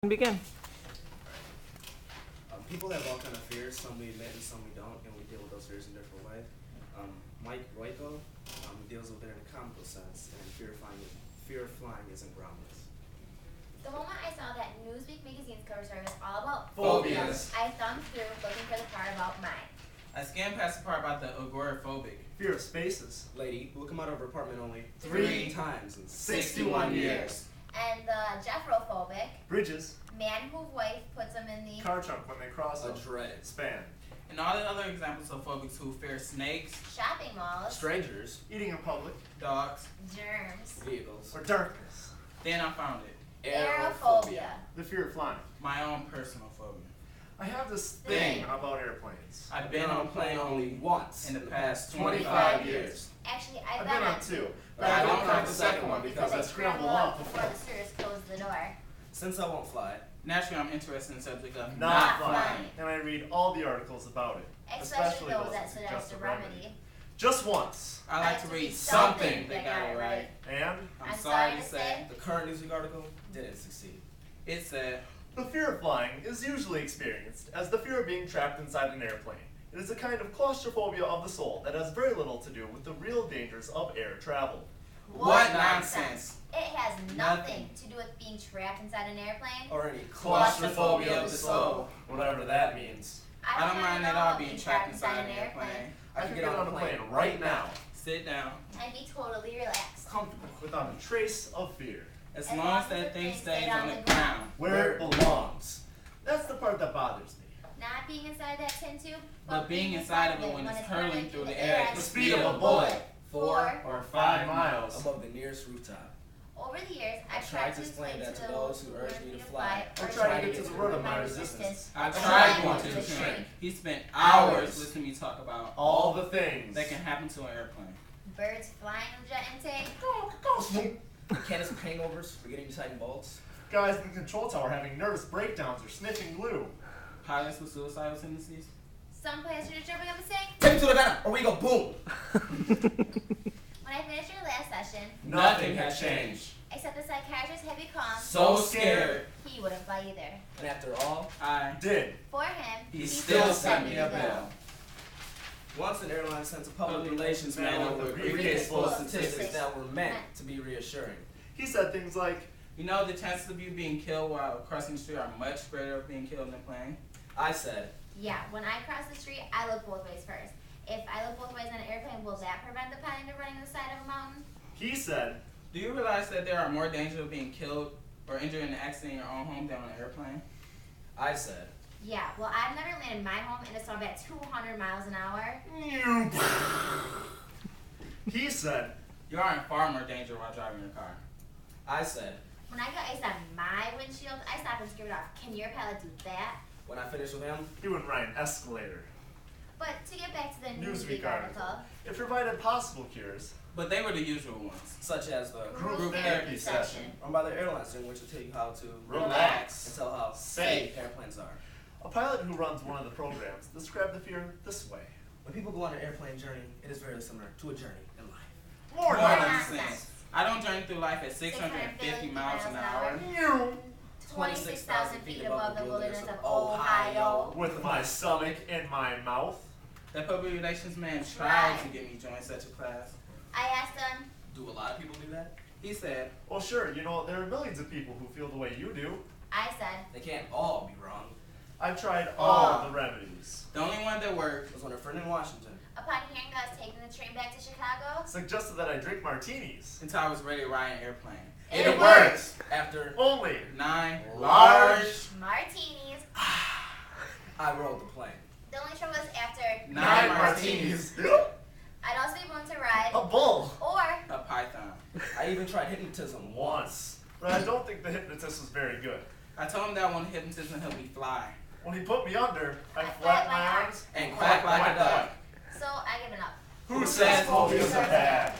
Begin. People have all kind of fears. Some we admit and some we don't, and we deal with those fears in different ways. Mike Royko deals with it in a comical sense, and fear of flying isn't groundless. The moment I saw that Newsweek magazine's cover story was all about phobias, I thumbed through looking for the part about mine. I scanned past the part about the agoraphobic. Fear of spaces. Lady who will come out of her apartment only 3 times in 61 years. And the Jeffrophobic, Bridges. man whose wife puts him in the Car trunk when they cross a a dread. span. And all the other examples of phobics who fear snakes, shopping malls, Strangers, Eating in public. dogs. germs, vehicles, Or darkness. Then I found it. aerophobia. The fear of flying. My own personal phobia. I have this thing about airplanes. I've been on a plane only once in the past 25 years. Actually, I've been on 2, but I don't count the second one because I scrambled off before the stewardess closed the door. Since I won't fly, Naturally, I'm interested in the subject of Not flying. flying. And I read all the articles about it. Especially those that suggest suggest a remedy. Just once. I like to read something that got it right. And I'm sorry to say, the current Newsweek article didn't succeed. it said, the fear of flying is usually experienced as the fear of being trapped inside an airplane. It is a kind of claustrophobia of the soul that has very little to do with the real dangers of air travel. What nonsense. It has nothing to do with being trapped inside an airplane. Or any Claustrophobia of the soul. whatever that means. I don't mind at all being trapped inside an airplane. I can get on a plane right now, Sit down. And be totally relaxed. comfortable, without a trace of fear. As long as that thing stays on the ground. Where it belongs. That's the part that bothers me. Not being inside that tin tube, But being inside of it when it's hurling through the air at The speed of a bullet. 4 or 5 miles. Above the nearest rooftop. Over the years, I've tried to explain that to those who urge me to fly or try to get to the root of my resistance. I tried going to the shrink. He spent hours listening to me talk about All the things that can happen to an airplane. Birds flying on jet intake. Mechanics with hangovers, forgetting to tighten bolts. Guys in the control tower having nervous breakdowns or sniffing glue. Pilots with suicidal tendencies. Some passengers jumping up and saying, Take me to the gunner, or we go boom. when I finished your last session, Nothing had changed. except the psychiatrist had become, So scared. he wouldn't fly either. And after all, I Did. For him, he still sent me a bill. once an airline sent a public relations man with a briefcase full of statistics that were meant to be reassuring. He said things like, You know the chances of you being killed while crossing the street are much greater of being killed in a plane. I said, yeah, when I cross the street, I look both ways first. If I look both ways on an airplane, will that prevent the pilot from running the side of a mountain? he said, Do you realize that there are more dangers of being killed or injured in an accident in your own home than on an airplane? I said, Yeah, well, I've never landed my home in a storm at 200 miles an hour. he said, You are in far more danger while driving your car. I said, When I got ice on my windshield, I stopped and screamed off, can your pilot do that? when I finished with him, he wouldn't ride an escalator. But to get back to the Newsweek Newsweek article, It provided possible cures. But they were the usual ones. such as the Group therapy session. run by the airlines in which will tell you how to Relax. and tell how Safe. airplanes are. A pilot who runs one of the programs described the fear this way. When people go on an airplane journey, it is very similar to a journey in life. More More nonsense. nonsense. I don't journey through life at 650 miles an hour. 26,000 feet above the wilderness of Ohio. With my stomach in my mouth. The public relations man tried to get me to join such a class. I asked him, Do a lot of people do that? He said, Well, sure, you know, there are millions of people who feel the way you do. I said, They can't all be wrong. I've tried all the remedies. the only one that worked It was when a friend in Washington. upon hearing that I was taking the train back to Chicago, Suggested that I drink martinis. until I was ready to ride an airplane. It worked. After Only 9 large martinis. I rode the plane. The only trouble was after 9 martinis. I'd also be willing to ride, A bull. or A python. I even tried hypnotism once. But I don't think the hypnotist was very good. I told him that one hypnotism helped me fly. When he put me under, I I flapped flapped my my arms And quack like a duck. so I given up. Who says phobias are bad?